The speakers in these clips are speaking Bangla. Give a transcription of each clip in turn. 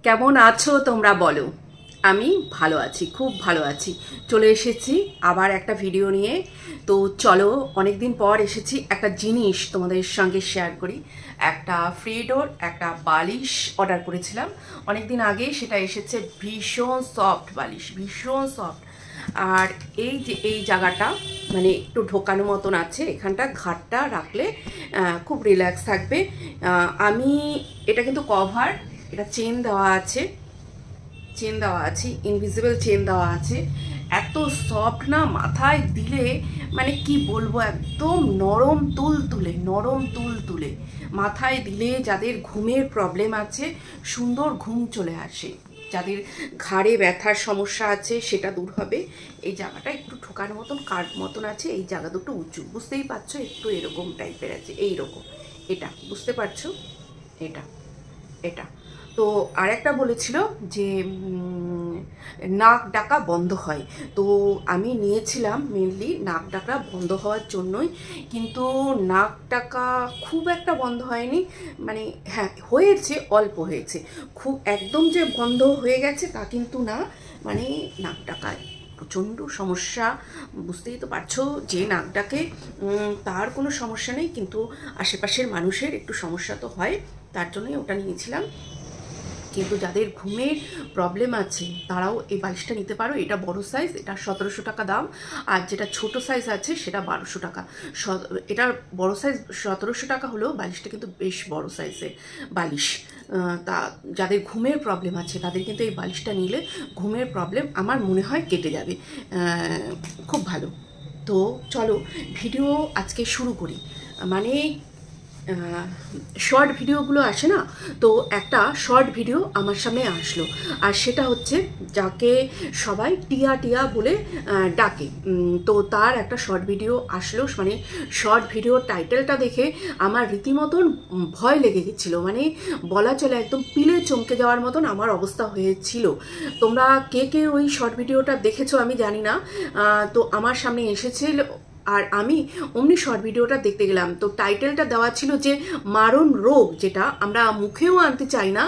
কেমন আছো তোমরা বলো। আমি ভালো আছি, খুব ভালো আছি। চলে এসেছি আবার একটা ভিডিও নিয়ে। তো চলো, অনেকদিন পর এসেছি, একটা জিনিস তোমাদের সঙ্গে শেয়ার করি। একটা ফ্রিডোর একটা বালিশ অর্ডার করেছিলাম অনেকদিন আগে, সেটা এসেছে। ভীষণ সফট বালিশ, ভীষণ সফট। আর এই যে এই জায়গাটা মানে একটু ঢোকানো মতন আছে, এখানটা ঘাটটা রাখলে খুব রিল্যাক্স থাকবে। আমি এটা কিন্তু কভার, এটা চেন দেওয়া আছে, ইনভিজিবল চেন দেওয়া আছে। এত সফট না, মাথায় দিলে মানে কি বলবো, একদম নরম তুল তুলে মাথায় দিলে যাদের ঘুমের প্রবলেম আছে সুন্দর ঘুম চলে আসে, যাদের ঘাড়ে ব্যথার সমস্যা আছে সেটা দূর হবে। এই জায়গাটা একটু ঠোকার মতন কাঠ মতন আছে, এই জায়গা দুটো উঁচু, বুঝতেই পারছো, একটু এরকম টাইপের আছে, এইরকম। এটা বুঝতে পারছো, এটা তো আর একটা বলেছিল যে নাক ডাকা বন্ধ হয়, তো আমি নিয়েছিলাম মেনলি নাক ডাকা বন্ধ হওয়ার জন্যই। কিন্তু নাক ডাকা খুব একটা বন্ধ হয়নি, মানে হ্যাঁ হয়েছে, অল্প হয়েছে, খুব একদম যে বন্ধ হয়ে গেছে তা কিন্তু না। মানে নাক ডাকায় প্রচণ্ড সমস্যা, বুঝতেই তো পারছো। যে নাক ডাকে তার কোনো সমস্যা নেই, কিন্তু আশেপাশের মানুষের একটু সমস্যা তো হয়, তার জন্যই ওটা নিয়েছিলাম। কিন্তু যাদের ঘুমের প্রবলেম আছে তারাও এই বালিশটা নিতে পারো। এটা বড় সাইজ, এটা 1700 টাকা দাম, আর যেটা ছোট সাইজ আছে সেটা 1200 টাকা। এটার বড় সাইজ 1700 টাকা হলেও বালিশটা কিন্তু বেশ বড় সাইজের বালিশ। তা যাদের ঘুমের প্রবলেম আছে তাদের কিন্তু এই বালিশটা নিলে ঘুমের প্রবলেম আমার মনে হয় কেটে যাবে, খুব ভালো। তো চলো ভিডিও আজকে শুরু করি। মানে শর্ট ভিডিওগুলো আসে না, তো একটা শর্ট ভিডিও আমার সামনে আসলো, আর সেটা হচ্ছে যাকে সবাই টিয়া টিয়া বলে ডাকে, তো তার একটা শর্ট ভিডিও আসলো। মানে শর্ট ভিডিওর টাইটেলটা দেখে আমার রীতিমতন ভয় লেগে গেছিলো, মানে বলা চলে একদম পিলে চমকে যাওয়ার মতন আমার অবস্থা হয়েছিল। তোমরা কে কে ওই শর্ট ভিডিওটা দেখেছো আমি জানি না, তো আমার সামনে এসেছিল আর আমি অমনি শর্ট ভিডিওটা দেখতে গেলাম। তো টাইটেলটা দেওয়া ছিল যে মারণ রোগ, যেটা আমরা মুখেও আনতে চাই না,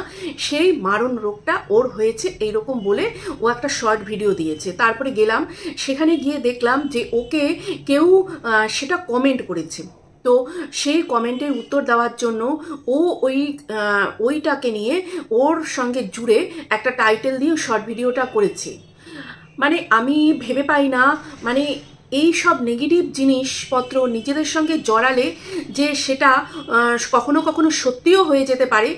সেই মারণ রোগটা ওর হয়েছে এইরকম বলে ও একটা শর্ট ভিডিও দিয়েছে। তারপরে গেলাম, সেখানে গিয়ে দেখলাম যে ওকে কেউ সেটা কমেন্ট করেছে। তো সেই কমেন্টের উত্তর দেওয়ার জন্য ও ওইটাকে নিয়ে ওর সঙ্গে জুড়ে একটা টাইটেল দিয়ে শর্ট ভিডিওটা করেছে। মানে আমি ভেবে পাই না, মানে এই সব নেগেটিভ জিনিসপত্র নিজেদের সঙ্গে জড়ালে যে সেটা কখনো কখনো সত্যিও হয়ে যেতে পারে।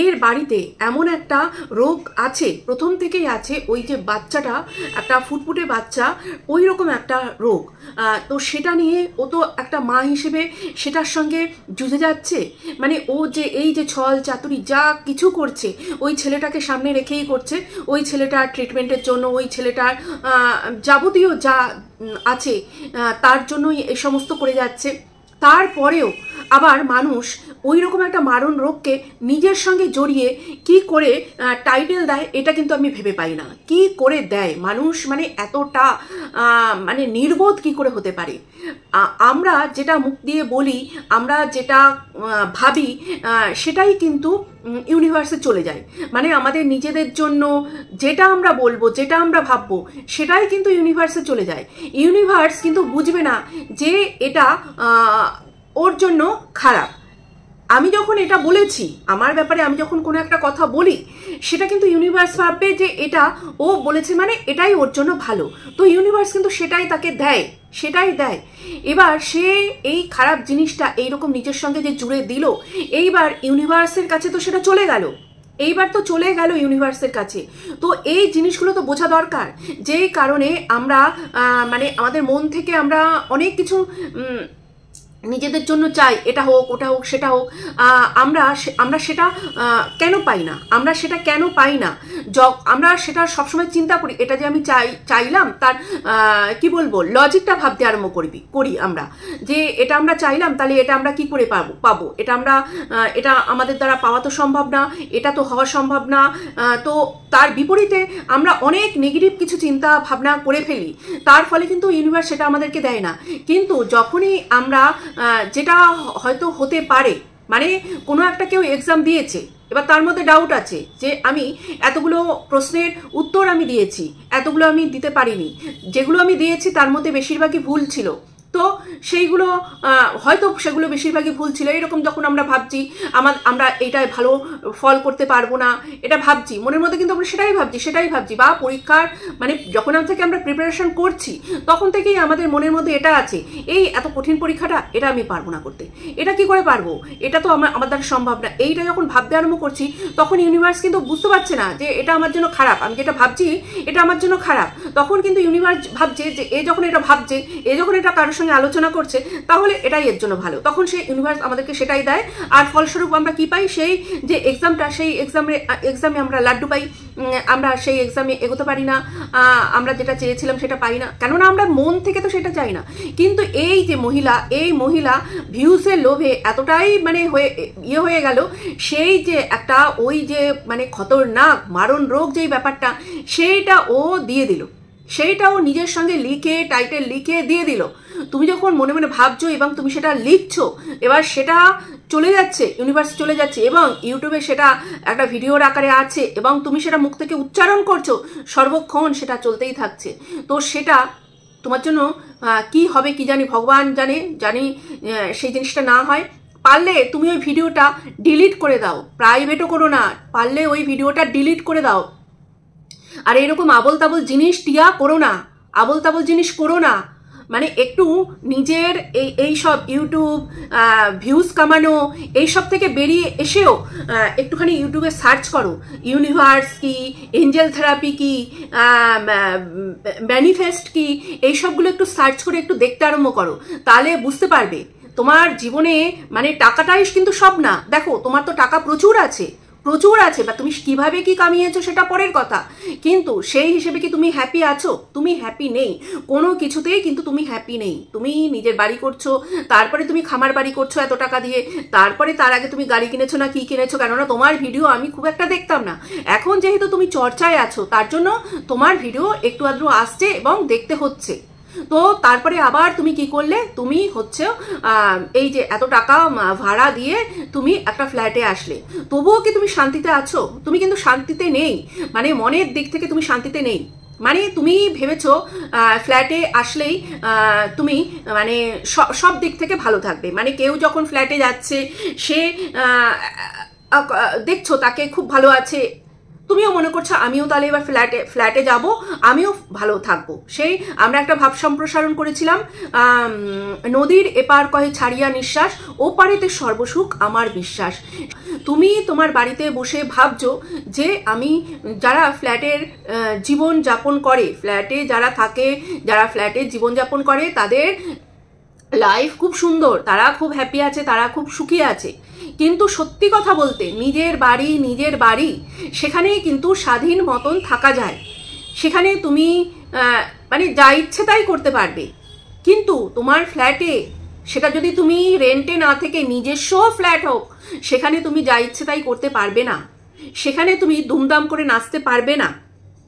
এর বাড়িতে এমন একটা রোগ আছে, প্রথম থেকেই আছে, ওই যে বাচ্চাটা, একটা ফুটফুটে বাচ্চা, ওই রকম একটা রোগ। তো সেটা নিয়ে ও তো একটা মা হিসেবে সেটার সঙ্গে যুঝে যাচ্ছে। মানে ও যে এই যে ছল চাতুরি যা কিছু করছে, ওই ছেলেটাকে সামনে রেখেই করছে, ওই ছেলেটার ট্রিটমেন্টের জন্য, ওই ছেলেটার যাবতীয় যা আছে তার জন্যই এই সমস্ত করে যাচ্ছে। তারপরেও আবার মানুষ ওই রকম একটা মারণ রোগকে নিজের সঙ্গে জড়িয়ে কি করে টাইটেল দেয়, এটা কিন্তু আমি ভেবে পাই না। কি করে দেয় মানুষ, মানে এতটা মানে নির্বোধ কি করে হতে পারে। আমরা যেটা মুখ দিয়ে বলি, আমরা যেটা ভাবি, সেটাই কিন্তু ইউনিভার্সে চলে যায়। মানে আমাদের নিজেদের জন্য যেটা আমরা বলবো, যেটা আমরা ভাববো, সেটাই কিন্তু ইউনিভার্সে চলে যায়। ইউনিভার্স কিন্তু বুঝবে না যে এটা ওর জন্য খারাপ। আমি যখন এটা বলেছি, আমার ব্যাপারে আমি যখন কোনো একটা কথা বলি, সেটা কিন্তু ইউনিভার্স ভাববে যে এটা ও বলেছে মানে এটাই ওর জন্য ভালো, তো ইউনিভার্স কিন্তু সেটাই তাকে দেয়, সেটাই দেয়। এবার সে এই খারাপ জিনিসটা এইরকম নিজের সঙ্গে যে জুড়ে দিল, এইবার ইউনিভার্সের কাছে তো সেটা চলে গেল, ইউনিভার্সের কাছে। তো এই জিনিসগুলো তো বোঝা দরকার, যেই কারণে আমরা মানে আমাদের মন থেকে আমরা অনেক কিছু নিজেদের জন্য চাই, এটা হোক, ওটা হোক, সেটা হোক, আমরা সেটা কেন পাই না, আমরা সেটা সবসময় চিন্তা করি, এটা যে আমি চাইলাম, তার কি বলবো, লজিকটা ভাবতে আরম্ভ করি আমরা, যে এটা আমরা চাইলাম, তাহলে এটা আমরা কি করে পাবো, এটা আমাদের দ্বারা পাওয়া তো সম্ভব না, এটা তো হওয়া সম্ভব না। তো তার বিপরীতে আমরা অনেক নেগেটিভ কিছু চিন্তা ভাবনা করে ফেলি, তার ফলে কিন্তু ইউনিভার্স সেটা আমাদেরকে দেয় না। কিন্তু যখনই আমরা যেটা হয়তো হতে পারে, মানে কোনো একটা কেউ এক্সাম দিয়েছে, এবার তার মধ্যে ডাউট আছে যে আমি এতগুলো প্রশ্নের উত্তর আমি দিয়েছি, এতগুলো আমি দিতে পারিনি, যেগুলো আমি দিয়েছি তার মধ্যে বেশিরভাগই ভুল ছিল। তো সেইগুলো হয়তো সেগুলো বেশিরভাগই ভুল ছিল। এরকম যখন আমরা ভাবছি আমরা এইটায় ভালো ফল করতে পারবো না, এটা ভাবছি মনের মধ্যে, কিন্তু আমরা সেটাই ভাবছি বা পরীক্ষার মানে যখন থেকে আমরা প্রিপারেশন করছি তখন থেকেই আমাদের মনের মধ্যে এটা আছে, এই এত কঠিন পরীক্ষাটা এটা আমি পারবো না করতে, এটা কি করে পারবো, এটা তো আমার দ্বারা সম্ভব না। এইটা যখন ভাবতে আরম্ভ করছি তখন ইউনিভার্স কিন্তু বুঝতে পারছে না যে এটা আমার জন্য খারাপ, আমি যেটা ভাবছি এটা আমার জন্য খারাপ। তখন কিন্তু ইউনিভার্স ভাবছে যে এ যখন এটা ভাবছে, এ যখন এটা কারোর সঙ্গে আলোচনা করছে, তাহলে এটাই এর জন্য ভালো। তখন সেই ইউনিভার্স আমাদেরকে সেটাই দেয়। আর ফলস্বরূপ আমরা কি পাই, সেই যে এক্সামটা, সেই এক্সামে আমরা লাড্ডু পাই, আমরা সেই এক্সামে এগোতে পারি না, আমরা যেটা চেয়েছিলাম সেটা পাই না, কেননা আমরা মন থেকে তো সেটা চাই না। কিন্তু এই যে মহিলা ভিউসের লোভে এতটাই মানে হয়ে গেল, সেই যে একটা ওই যে মানে খতরনাক মারণ রোগ যেই ব্যাপারটা, সেইটা ও দিয়ে দিল, সেইটাও নিজের সঙ্গে লিখে টাইটেল লিখে দিয়ে দিল। তুমি যখন মনে মনে ভাবছো এবং তুমি সেটা লিখছো, এবার সেটা চলে যাচ্ছে, ইউনিভার্স চলে যাচ্ছে এবং ইউটিউবে সেটা একটা ভিডিওর আকারে আছে এবং তুমি সেটা মুখ থেকে উচ্চারণ করছো, সর্বক্ষণ সেটা চলতেই থাকছে। তো সেটা তোমার জন্য কি হবে কি জানি, ভগবান জানি সেই জিনিসটা না হয়। পারলে তুমি ওই ভিডিওটা ডিলিট করে দাও, প্রাইভেটও করো না, পারলে ওই ভিডিওটা ডিলিট করে দাও। আর এরকম আবল তাবল জিনিস করো না, আবল তাবল জিনিস করো না। মানে একটু নিজের এই সব ইউটিউব ভিউজ কামানো এইসব থেকে বেরিয়ে এসেও একটুখানি ইউটিউবে সার্চ করো, ইউনিভার্স কি, এঞ্জেল থেরাপি কি, ম্যানিফেস্ট কি, এইসবগুলো একটু সার্চ করে একটু দেখতে আরম্ভ করো, তাহলে বুঝতে পারবে তোমার জীবনে মানে টাকাটাই কিন্তু সব না। দেখো তোমার তো টাকা প্রচুর আছে, বা তুমি কিভাবে কি কামিয়েছো সেটা পরের কথা, কিন্তু সেই হিসেবে কি তুমি হ্যাপি আছো? তুমি হ্যাপি নেই, কোনো কিছুতেই কিন্তু তুমি হ্যাপি নেই। তুমি নিজের বাড়ি করছো, তারপরে তুমি খামার বাড়ি করছো এত টাকা দিয়ে, তারপরে তার আগে তুমি গাড়ি কিনেছো না কি কিনেছো, কেননা তোমার ভিডিও আমি খুব একটা দেখতাম না। এখন যেহেতু তুমি চর্চায় আছো তার জন্য তোমার ভিডিও একটু আধটু আসছে এবং দেখতে হচ্ছে। তো তারপরে আবার তুমি কি করলে, তুমি হচ্ছে এই যে এত টাকা ভাড়া দিয়ে তুমি একটা ফ্ল্যাটে আসলে, তবুও কি তুমি শান্তিতে আছো? তুমি কিন্তু শান্তিতে নেই, মানে মনের দিক থেকে তুমি শান্তিতে নেই। মানে তুমি ভেবেছো ফ্ল্যাটে আসলেই তুমি মানে সব দিক থেকে ভালো থাকবে, মানে কেউ যখন ফ্ল্যাটে যাচ্ছে সে দেখছো তাকে খুব ভালো আছে, তুমিও মনে করছো আমিও তাহলে এবার ফ্ল্যাটে যাব, আমিও ভালো থাকবো। সেই আমরা একটা ভাব সম্প্রসারণ করেছিলাম, নদীর এপার কহে ছাড়িয়া নিঃশ্বাস, ওপারেতে সর্বসুখ আমার বিশ্বাস। তুমি তোমার বাড়িতে বসে ভাবছো যে আমি, যারা ফ্ল্যাটের জীবন যাপন করে, ফ্ল্যাটে যারা থাকে, যারা ফ্ল্যাটে জীবনযাপন করে, তাদের লাইফ খুব সুন্দর, তারা খুব হ্যাপি আছে, তারা খুব সুখী আছে। কিন্তু সত্যি কথা বলতে নিজের বাড়ি সেখানেই কিন্তু স্বাধীন মতন থাকা যায়, সেখানে তুমি মানে যা ইচ্ছে তাই করতে পারবে। কিন্তু তোমার ফ্ল্যাটে, সেটা যদি তুমি রেন্টে না থেকে নিজস্ব ফ্ল্যাট হোক, সেখানে তুমি যা ইচ্ছে তাই করতে পারবে না, সেখানে তুমি দুমদাম করে নাচতে পারবে না।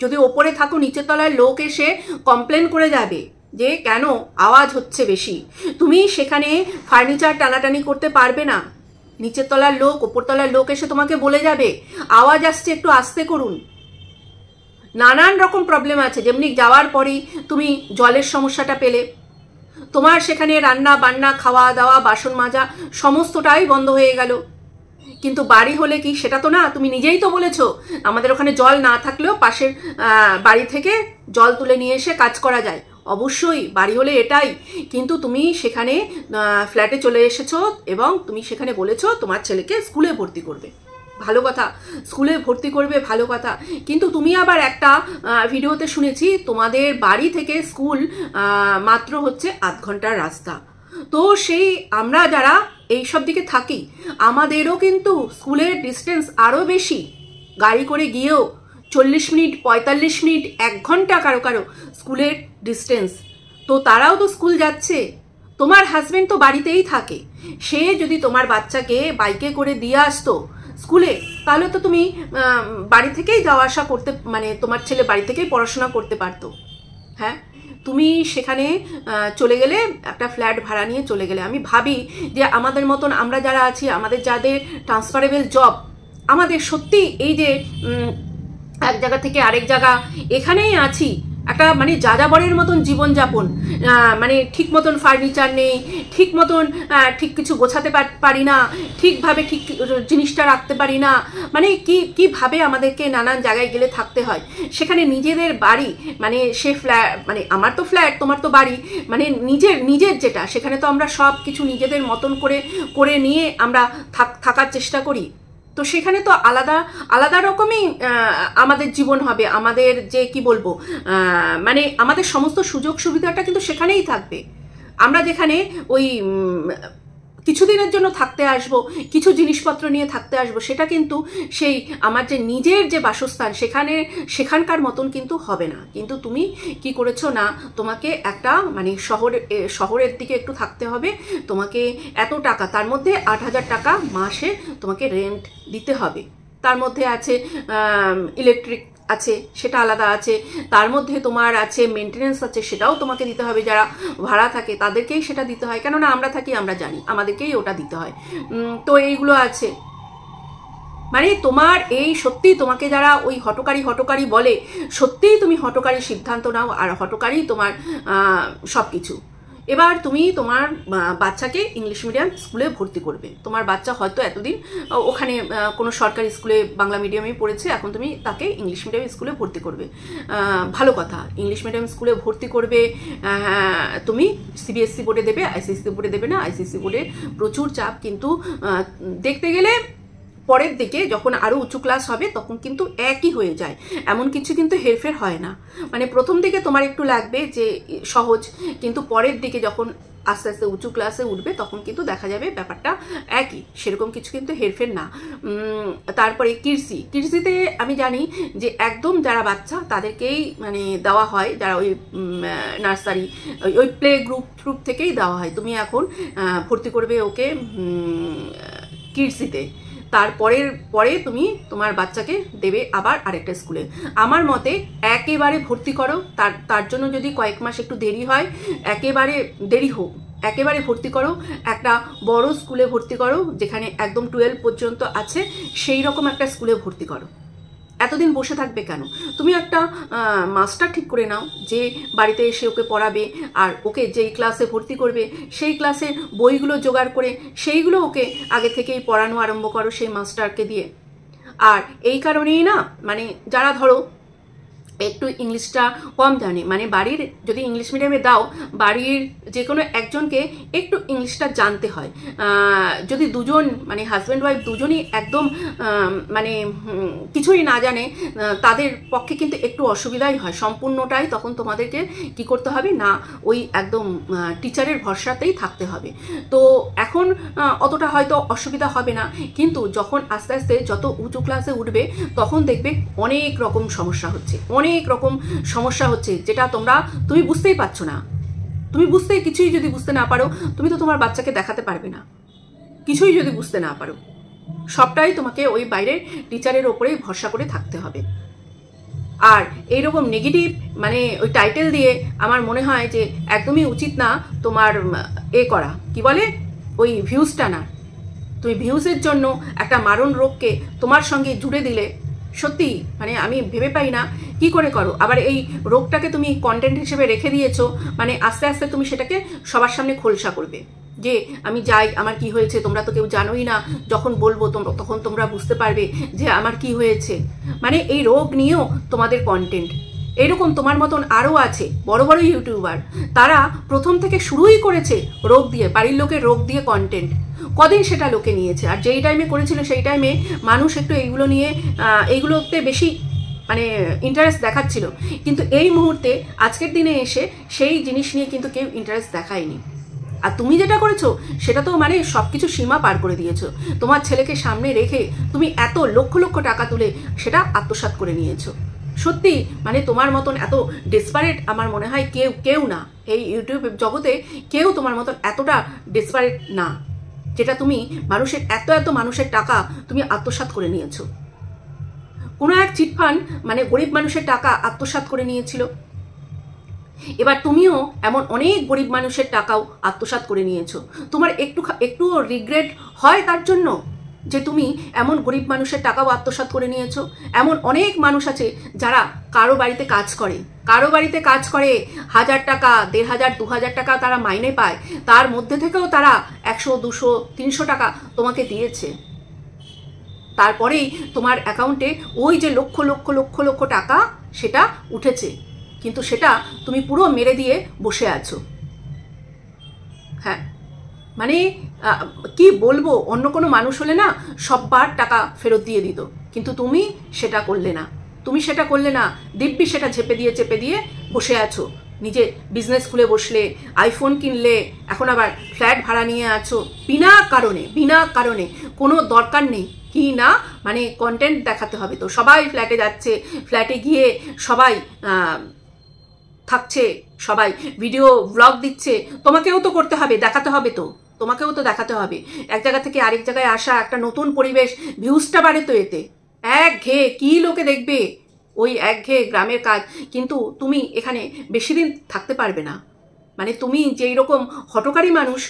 যদি ওপরে থাকো, নিচের তলায় লোক এসে কমপ্লেন করে যাবে যে কেন আওয়াজ হচ্ছে বেশি, তুমি সেখানে ফার্নিচার টানাটানি করতে পারবে না। নিচের তলার লোক, ওপর তলার লোক এসে তোমাকে বলে যাবে আওয়াজ আসছে, একটু আস্তে করুন। নানান রকম প্রবলেম আছে। যেমনি যাওয়ার পরেই তুমি জলের সমস্যাটা পেলে, তোমার সেখানে রান্না বান্না, খাওয়া দাওয়া, বাসন মাজা সমস্তটাই বন্ধ হয়ে গেল। কিন্তু বাড়ি হলে কি সেটা তো না, তুমি নিজেই তো বলেছো আমাদের ওখানে জল না থাকলেও পাশের বাড়ি থেকে জল তুলে নিয়ে এসে কাজ করা যায়। অবশ্যই বাড়ি হলে এটাই, কিন্তু তুমি সেখানে ফ্ল্যাটে চলে এসেছো এবং তুমি সেখানে বলেছো তোমার ছেলেকে স্কুলে ভর্তি করবে, ভালো কথা, স্কুলে ভর্তি করবে, ভালো কথা। কিন্তু তুমি আবার একটা ভিডিওতে শুনেছি তোমাদের বাড়ি থেকে স্কুল মাত্র হচ্ছে 8 ঘন্টার রাস্তা। তো সেই আমরা যারা এইসব দিকে থাকি, আমাদেরও কিন্তু স্কুলের ডিস্টেন্স আরও বেশি, গাড়ি করে গিয়েও 40 মিনিট, 45 মিনিট, 1 ঘন্টা কারো কারো স্কুলের ডিস্টেন্স। তো তারাও তো স্কুল যাচ্ছে। তোমার হাজবেন্ড তো বাড়িতেই থাকে, সে যদি তোমার বাচ্চাকে বাইকে করে দিয়ে আসতো স্কুলে, তাহলে তো তুমি বাড়ি থেকেই যাওয়া আসা করতে, মানে তোমার ছেলে বাড়ি থেকেই পড়াশোনা করতে পারতো। হ্যাঁ, তুমি সেখানে চলে গেলে, একটা ফ্ল্যাট ভাড়া নিয়ে চলে গেলে। আমি ভাবি যে আমাদের মতন আমরা যারা আছি, আমাদের যাদের ট্রান্সফারেবল জব, আমাদের সত্যি এই যে এক জায়গা থেকে আরেক জায়গা এখানেই আছি, একটা মানে যাযাবরের মতন জীবনযাপন, মানে ঠিক মতন ফার্নিচার নেই, ঠিক মতন ঠিক কিছু গোছাতে পারি না, ঠিকভাবে ঠিক জিনিসটা রাখতে পারি না, মানে কিভাবে আমাদেরকে নানান জায়গায় গেলে থাকতে হয়। সেখানে নিজেদের বাড়ি, মানে সে ফ্ল্যাট, মানে আমার তো ফ্ল্যাট, তোমার তো বাড়ি, মানে নিজের যেটা, সেখানে তো আমরা সব কিছু নিজেদের মতন করে নিয়ে আমরা থাকার চেষ্টা করি। তো সেখানে তো আলাদা আলাদা রকমই আমাদের জীবন হবে, আমাদের যে কি বলবো, মানে আমাদের সমস্ত সুযোগ সুবিধাটা কিন্তু সেখানেই থাকবে। আমরা যেখানে ওই কিছুদিনের জন্য থাকতে আসবো, কিছু জিনিসপত্র নিয়ে থাকতে আসবো, সেটা কিন্তু সেই আমার যে নিজের যে বাসস্থান সেখানকার মতন কিন্তু হবে না। কিন্তু তুমি কি করেছো না, তোমাকে একটা মানে শহরের দিকে একটু থাকতে হবে, তোমাকে এত টাকা, তার মধ্যে 8,000 টাকা মাসে তোমাকে রেন্ট দিতে হবে, তার মধ্যে আছে ইলেকট্রিক আছে, সেটা আলাদা আছে, তার মধ্যে তোমার আছে মেনটেনেন্স আছে, সেটাও তোমাকে দিতে হবে। যারা ভাড়া থাকে তাদেরকেই সেটা দিতে হয়, কেননা আমরা থাকি, আমরা জানি, আমাদেরকেই ওটা দিতে হয়। তো এইগুলো আছে, মানে তোমার এই সত্যি তোমাকে যারা ওই হটকারী বলে, সত্যিই তুমি হটকারী সিদ্ধান্ত নাও, আর হটকারী তোমার সব কিছু। এবার তুমি তোমার বাচ্চাকে ইংলিশ মিডিয়াম স্কুলে ভর্তি করবে। তোমার বাচ্চা হয়তো এতদিন ওখানে কোনো সরকারি স্কুলে বাংলা মিডিয়ামেই পড়েছে, এখন তুমি তাকে ইংলিশ মিডিয়াম স্কুলে ভর্তি করবে। ভালো কথা, ইংলিশ মিডিয়াম স্কুলে ভর্তি করবে। তুমি সিবিএসসি বোর্ডে দেবে, আইসিএসসি বোর্ডে দেবে না। আইসিএসসি বোর্ডে প্রচুর চাপ, কিন্তু দেখতে গেলে পরের দিকে যখন আরও উঁচু ক্লাস হবে তখন কিন্তু একই হয়ে যায়, এমন কিছু কিন্তু হেরফের হয় না। মানে প্রথম দিকে তোমার একটু লাগবে যে সহজ, কিন্তু পরের দিকে যখন আস্তে আস্তে উঁচু ক্লাসে উঠবে তখন কিন্তু দেখা যাবে ব্যাপারটা একই, সেরকম কিছু কিন্তু হেরফের না। তারপরে কৃষিতে আমি জানি যে একদম যারা বাচ্চা তাদেরকেই মানে দেওয়া হয়, যারা ওই নার্সারি ওই প্লে গ্রুপ থেকেই দেওয়া হয়। তুমি এখন ভর্তি করবে ওকে কৃষিতে, পরে তুমি তোমার বাচ্চাকে দেবে আবার আরেকটা স্কুলে। আমার মতে একেবারে ভর্তি করো, তার জন্য যদি কয়েক মাস একটু দেরি হয়, একেবারে দেরি হোক, একেবারে ভর্তি করো, একটা বড় স্কুলে ভর্তি করো, যেখানে একদম 12 পর্যন্ত আছে, সেই রকম একটা স্কুলে ভর্তি করো। এতদিন বসে থাকবে কেন? তুমি একটা মাস্টার ঠিক করে নাও যে বাড়িতে এসে ওকে পড়াবে, আর ওকে যেই ক্লাসে ভর্তি করবে সেই ক্লাসের বইগুলো জোগাড় করে সেইগুলো ওকে আগে থেকেই পড়ানো আরম্ভ করো সেই মাস্টারকে দিয়ে। আর এই কারণেই না, মানে যারা ধরো একটু ইংলিশটা কম জানে, মানে বাড়ির যদি ইংলিশ মিডিয়ামে দাও, বাড়ির যে কোনো একজনকে একটু ইংলিশটা জানতে হয়। যদি দুজন মানে হাজব্যান্ড ওয়াইফ দুজনই একদম মানে কিছুই না জানে, তাদের পক্ষে কিন্তু একটু অসুবিধাই হয় সম্পূর্ণটাই। তখন তোমাদেরকে কি করতে হবে না, ওই একদম টিচারের ভরসাতেই থাকতে হবে। তো এখন অতটা হয়তো অসুবিধা হবে না, কিন্তু যখন আস্তে আস্তে যত উঁচু ক্লাসে উঠবে তখন দেখবে অনেক রকম সমস্যা হচ্ছে, অনেক রকম সমস্যা হচ্ছে, যেটা তুমি বুঝতেই পারছো না। তুমি কিছুই যদি বুঝতে না পারো, তুমি তো তোমার বাচ্চাকে দেখাতে পারবে না। কিছুই যদি বুঝতে না পারো, সবটাই তোমাকে ওই বাইরের টিচারের ওপরেই ভরসা করে থাকতে হবে। আর এইরকম নেগেটিভ মানে ওই টাইটেল দিয়ে আমার মনে হয় যে একদমই উচিত না তোমার করা, কি বলে, ওই ভিউজটা না। তুমি ভিউজের জন্য একটা মারণ রোগকে তোমার সঙ্গে জুড়ে দিলে সত্যি মানে আমি ভেবে পাই না কি করে করো। আবার এই রোগটাকে তুমি কন্টেন্ট হিসেবে রেখে দিয়েছো, মানে আস্তে আস্তে তুমি সেটাকে সবার সামনে খোলসা করবে যে আমি যাই, আমার কি হয়েছে তোমরা তো কেউ জানোই না, যখন বলবো তখন তোমরা বুঝতে পারবে যে আমার কি হয়েছে। মানে এই রোগ নিয়েও তোমাদের কন্টেন্ট, এরকম তোমার মতন আরও আছে বড় বড় ইউটিউবার, তারা প্রথম থেকে শুরুই করেছে রোগ দিয়ে, বাড়ির লোকের রোগ দিয়ে কন্টেন্ট। কদিন সেটা লোকে নিয়েছে, আর যেই টাইমে করেছিল সেই টাইমে মানুষ একটু এইগুলো নিয়ে এইগুলোতে বেশি মানে ইন্টারেস্ট দেখাচ্ছিল, কিন্তু এই মুহূর্তে আজকের দিনে এসে সেই জিনিস নিয়ে কিন্তু কেউ ইন্টারেস্ট দেখায়নি। আর তুমি যেটা করেছো সেটা তো মানে সব কিছু সীমা পার করে দিয়েছো। তোমার ছেলেকে সামনে রেখে তুমি এত লক্ষ লক্ষ টাকা তুলে সেটা আত্মসাৎ করে নিয়েছো। সত্যি মানে তোমার মতন এত ডেসপারেট আমার মনে হয় কেউ না, এই ইউটিউব জগতে কেউ তোমার মতন এতটা ডেসপারেট না, যেটা তুমি মানুষের এত মানুষের টাকা তুমি আত্মসাৎ করে নিয়েছো। কোনো এক চিটফান্ড মানে গরিব মানুষের টাকা আত্মসাৎ করে নিয়েছিল, এবার তুমিও এমন অনেক গরিব মানুষের টাকাও আত্মসাৎ করে নিয়েছো। তোমার একটুও রিগ্রেট হয় তার জন্য? যে তুমি এমন গরিব মানুষের টাকাও আত্মসাৎ করে নিয়েছো? এমন অনেক মানুষ আছে যারা কারো বাড়িতে কাজ করে, 1000 টাকা, 1500, 2000 টাকা তারা মাইনে পায়, তার মধ্যে থেকেও তারা 100, 200, 300 টাকা তোমাকে দিয়েছে। তারপরেই তোমার অ্যাকাউন্টে ওই যে লক্ষ লক্ষ লক্ষ লক্ষ টাকা সেটা উঠেছে, কিন্তু সেটা তুমি পুরো মেরে দিয়ে বসে আছো। হ্যাঁ, মানে কি বলবো, অন্য কোনো মানুষ হলে না সববার টাকা ফেরত দিয়ে দিত, কিন্তু তুমি সেটা করলে না, দিব্যি সেটা চেপে দিয়ে বসে আছো। নিজে বিজনেস খুলে বসলে, আইফোন কিনলে, এখন আবার ফ্ল্যাট ভাড়া নিয়ে আছো বিনা কারণে, কোনো দরকার নেই। কি না, মানে কন্টেন্ট দেখাতে হবে তো, সবাই ফ্ল্যাটে যাচ্ছে, ফ্ল্যাটে গিয়ে সবাই থাকছে, সবাই ভিডিও ব্লগ দিচ্ছে, তোমাকেও তো করতে হবে, দেখাতে হবে তো, তোমাকেও তো দেখাতে হবে। এক জায়গা থেকে আরেক জায়গায় আসা, একটা নতুন পরিবেশ, ভিউজটা বাড়ে তো এতে। একঘেয়ে কি লোকে দেখবে, ওই একঘেয়ে গ্রামের কাজ। কিন্তু তুমি এখানে বেশি দিন থাকতে পারবে না, মানে তুমি যেই রকম হটকারী মানুষ,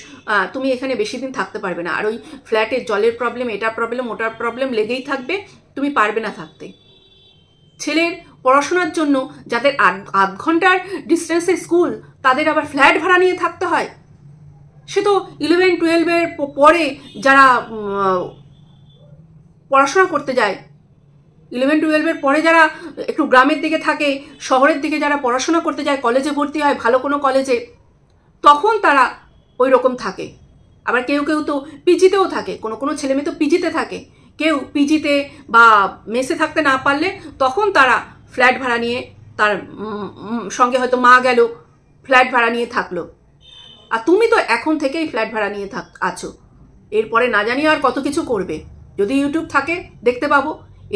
তুমি এখানে বেশি দিন থাকতে পারবে না। আর ওই ফ্ল্যাটের জলের প্রবলেম, এটা প্রবলেম, ওটার প্রবলেম লেগেই থাকবে, তুমি পারবে না থাকতে। ছেলের পড়াশোনার জন্য যাদের 8 ঘন্টার ডিস্টেন্সে স্কুল, তাদের আবার ফ্ল্যাট ভাড়া নিয়ে থাকতে হয়। সে তো 11-12 পরে যারা পড়াশোনা করতে যায়, 11-12 পরে যারা একটু গ্রামের দিকে থাকে, শহরের দিকে যারা পড়াশোনা করতে যায়, কলেজে ভর্তি হয় ভালো কোনো কলেজে, তখন তারা ওই রকম থাকে। আবার কেউ তো পিজিতেও থাকে, কোনো ছেলেমেয়ে তো পিজিতে থাকে, কেউ পিজিতে বা মেসে থাকতে না পারলে তখন তারা ফ্ল্যাট ভাড়া নিয়ে, তার সঙ্গে হয়তো মা গেল, ফ্ল্যাট ভাড়া নিয়ে থাকলো। আর তুমি তো এখন থেকেই ফ্ল্যাট ভাড়া নিয়ে আছো, এরপরে না জানি আর কত কিছু করবে। যদি ইউটিউব থাকে দেখতে পাবো।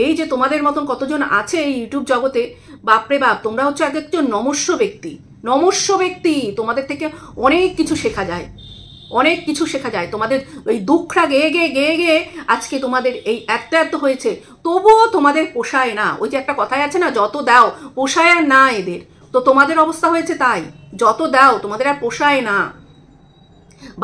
এই যে তোমাদের মতন কতজন আছে এই ইউটিউব জগতে, বাপরে বাপ, তোমরা হচ্ছে একজন নমস্য ব্যক্তি, তোমাদের থেকে অনেক কিছু শেখা যায়, তোমাদের ওই দুঃখরা গেয়ে আজকে তোমাদের এই এত হয়েছে, তবুও তোমাদের পোষায় না। ওই যে একটা কথাই আছে না, যত দাও পোষায় আর না এদের, তো তোমাদের অবস্থা হয়েছে তাই, যত দাও তোমাদের আর পোষায় না।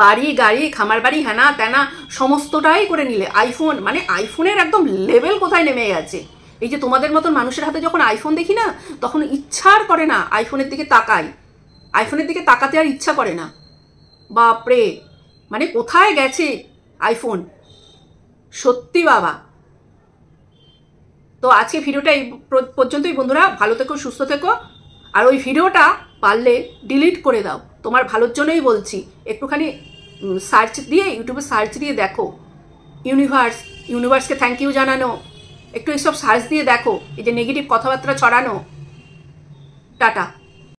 বাড়ি গাড়ি, খামার বাড়ি, হ্যানা ত্যানা সমস্তটাই করে নিলে, আইফোন, মানে আইফোনের একদম লেভেল কোথায় নেমে গেছে। এই যে তোমাদের মতন মানুষের হাতে যখন আইফোন দেখি না, তখন ইচ্ছার করে না আইফোনের দিকে তাকাতে আর ইচ্ছা করে না। বাপরে, মানে কোথায় গেছে আইফোন, সত্যি বাবা। তো আজকে ভিডিওটা এই পর্যন্তই বন্ধুরা, ভালো থেকো, সুস্থ থেকো। আর ওই ভিডিওটা পারলে ডিলিট করে দাও, তোমার ভালোর জন্যই বলছি। একটুখানি সার্চ দিয়ে, ইউটিউবে সার্চ দিয়ে দেখো, ইউনিভার্সকে থ্যাংক ইউ জানানো, একটু এইসব সার্চ দিয়ে দেখো, এই যে নেগেটিভ কথাবার্তা ছড়ানো। টাটা।